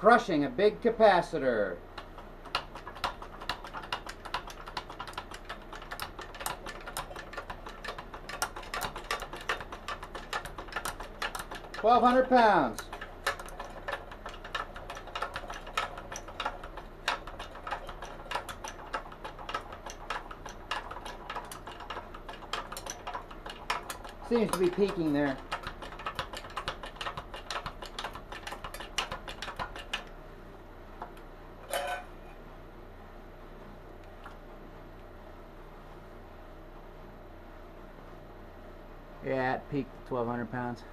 crushing a big capacitor. £1,200. Seems to be peaking there. Yeah, it peaked 1,200 pounds.